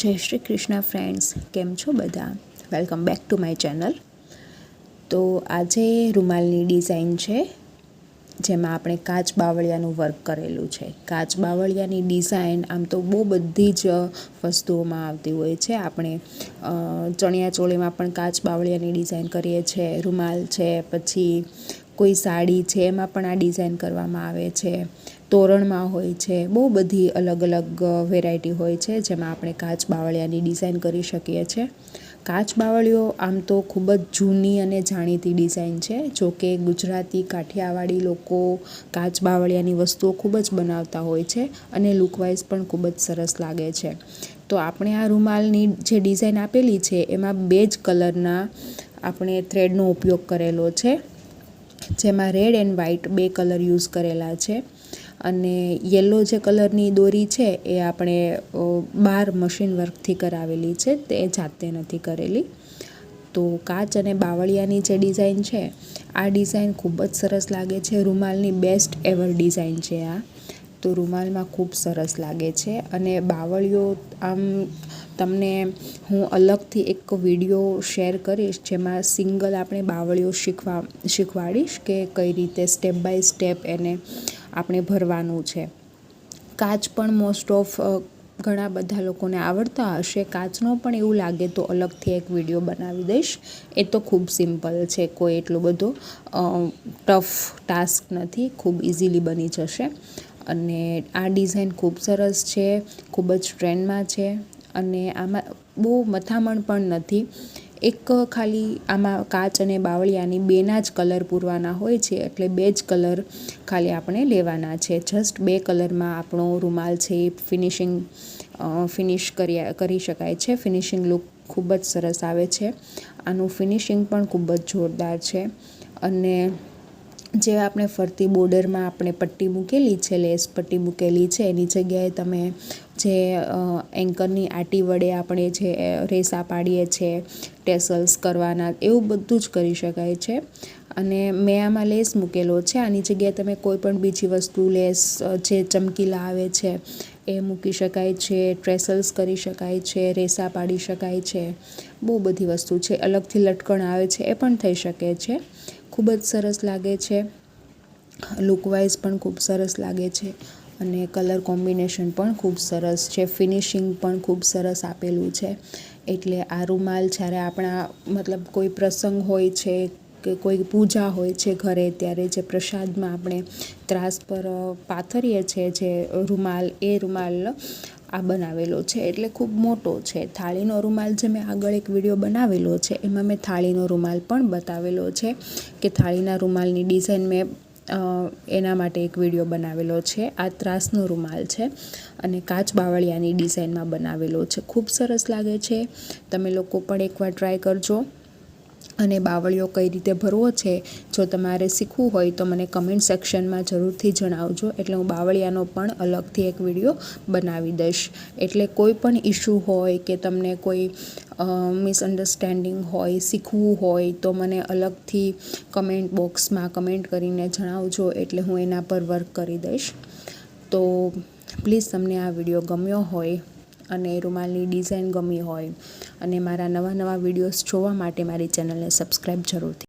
જય શ્રી કૃષ્ણ ફ્રેન્ડ્સ, કેમ છો બધા? Welcome back to my channel. તો આજે રૂમાલની ડિઝાઇન છે જેમાં આપણે કાચ બાવળિયાનું વર્ક કરેલું છે. કાચ બાવળિયાની ડિઝાઇન આમ તો બહુ બધી જ વસ્તુઓમાં આવતી હોય છે. આપણે ચણિયા ચોળીમાં પણ કાચ બાવળિયાની ડિઝાઇન કરીએ છીએ, રૂમાલ છે, પછી કોઈ સાડી છે એમાં પણ આ ડિઝાઇન કરવામાં આવે છે, તોરણમાં હોય છે, બહુ બધી અલગ અલગ વેરાયટી હોય છે જેમાં આપણે કાચ બાવળિયાની ડિઝાઇન કરી શકીએ છીએ. કાચ બાવળીઓ આમ તો ખૂબ જ જૂની અને જાણીતી ડિઝાઇન છે. જો કે ગુજરાતી કાઠિયાવાડી લોકો કાચ બાવળિયાની વસ્તુઓ ખૂબ જ બનાવતા હોય છે અને લુકવાઇઝ પણ ખૂબ જ સરસ લાગે છે. તો આપણે આ રૂમાલની જે ડિઝાઇન આપેલી છે એમાં 2 જ કલરના આપણે થ્રેડનો ઉપયોગ કરેલો છે, જેમાં red and white 2 colour use કરેલા છે. અને યલો જે કલરની દોરી છે એ આપણે બહાર મશીન વર્કથી કરાવેલી છે, તે જાતે નથી કરેલી. તો કાચ અને બાવળિયાની જે ડિઝાઇન છે, આ ડિઝાઇન ખૂબ જ સરસ લાગે છે. રૂમાલની બેસ્ટ એવર ડિઝાઇન છે આ. તો રૂમાલમાં ખૂબ સરસ લાગે છે. અને બાવળીઓ આમ તમને હું અલગથી એક વિડીયો શેર કરીશ જેમાં સિંગલ આપણે બાવળીઓ શીખવાડીશ કે કઈ રીતે સ્ટેપ બાય સ્ટેપ એને આપણે ભરવાનું છે. કાચ પણ મોસ્ટ ઓફ ઘણા બધા લોકોને આવડતા હશે. કાચનો પણ એવું લાગે તો અલગથી એક વિડીયો બનાવી દઈશ. એ તો ખૂબ સિમ્પલ છે, કોઈ એટલો બધો ટફ ટાસ્ક નથી, ખૂબ ઇઝીલી બની જશે. અને આ ડિઝાઇન ખૂબ સરસ છે, ખૂબ જ ટ્રેન્ડમાં છે. અને આમાં બહુ મથામણ પણ નથી. એક ખાલી આમાં કાચ અને બાવળિયાની 2ના જ કલર પૂરવાના હોય છે, એટલે 2 જ કલર ખાલી આપણે લેવાના છે. જસ્ટ 2 કલરમાં આપણો રૂમાલ છે એ ફિનિશ કરી શકાય છે. ફિનિશિંગ લુક ખૂબ જ સરસ આવે છે. આનું ફિનિશિંગ પણ ખૂબ જ જોરદાર છે. અને જે આપણે ફરતી બોર્ડરમાં આપણે પટ્ટી મૂકેલી છે, લેસ પટ્ટી મૂકેલી છે, એની જગ્યાએ તમે જે એન્કરની આટી વડે આપણે જે રેસા પાડીએ છીએ, ટેસલ્સ કરવાના, એવું બધું જ કરી શકાય છે. અને મેં આમાં લેસ મૂકેલો છે. આની જગ્યાએ તમે કોઈ પણ બીજી વસ્તુ, લેસ જે ચમકીલા આવે છે એ મૂકી શકાય છે, ટ્રેસલ્સ કરી શકાય છે, રેસા પાડી શકાય છે, બહુ બધી વસ્તુ છે. અલગથી લટકણ આવે છે એ પણ થઈ શકે છે. ખૂબ જ સરસ લાગે છે, લુકવાઇઝ પણ ખૂબ સરસ લાગે છે. અને કલર કોમ્બિનેશન પણ ખૂબ સરસ છે. ફિનિશિંગ પણ ખૂબ સરસ આપેલું છે. એટલે આ રૂમાલ જ્યારે આપણા મતલબ કોઈ પ્રસંગ હોય છે કે કોઈ પૂજા હોય છે ઘરે, ત્યારે જે પ્રસાદમાં આપણે ત્રાસ પર પાથરીએ છીએ જે રૂમાલ, એ રૂમાલ આ બનાવેલો છે. એટલે ખૂબ મોટો છે. થાળીનો રૂમાલ જે મેં આગળ એક વિડીયો બનાવેલો છે એમાં મેં થાળીનો રૂમાલ પણ બતાવેલો છે કે થાળીના રૂમાલની ડિઝાઇન મેં એના માટે એક વિડીયો બનાવેલો છે. આ ત્રાસનો રૂમાલ છે અને કાચ બાવળિયાની ડિઝાઇનમાં બનાવેલો છે. ખૂબ સરસ લાગે છે. તમે લોકો પણ એકવાર ટ્રાય કરજો. અને બાવળીઓ કઈ રીતે ભરવો છે, જો તમારે શીખવું હોય તો મને કમેન્ટ સેક્શનમાં જરૂરથી જણાવજો. એટલે હું બાવળિયાનો પણ અલગથી એક વિડીયો બનાવી દઈશ. એટલે કોઈ પણ ઇશ્યુ હોય કે તમને કોઈ મિસઅન્ડરસ્ટેન્ડિંગ હોય, શીખવું હોય, તો મને અલગથી કમેન્ટ બોક્સમાં કમેન્ટ કરીને જણાવજો. એટલે હું એના પર વર્ક કરી દઈશ. તો પ્લીઝ તમને આ વિડીયો ગમ્યો હોય અને રૂમાલની ડિઝાઇન ગમી હોય અને મારા નવા વિડીયોઝ જોવા માટે મારી ચેનલને સબસ્ક્રાઈબ જરૂરથી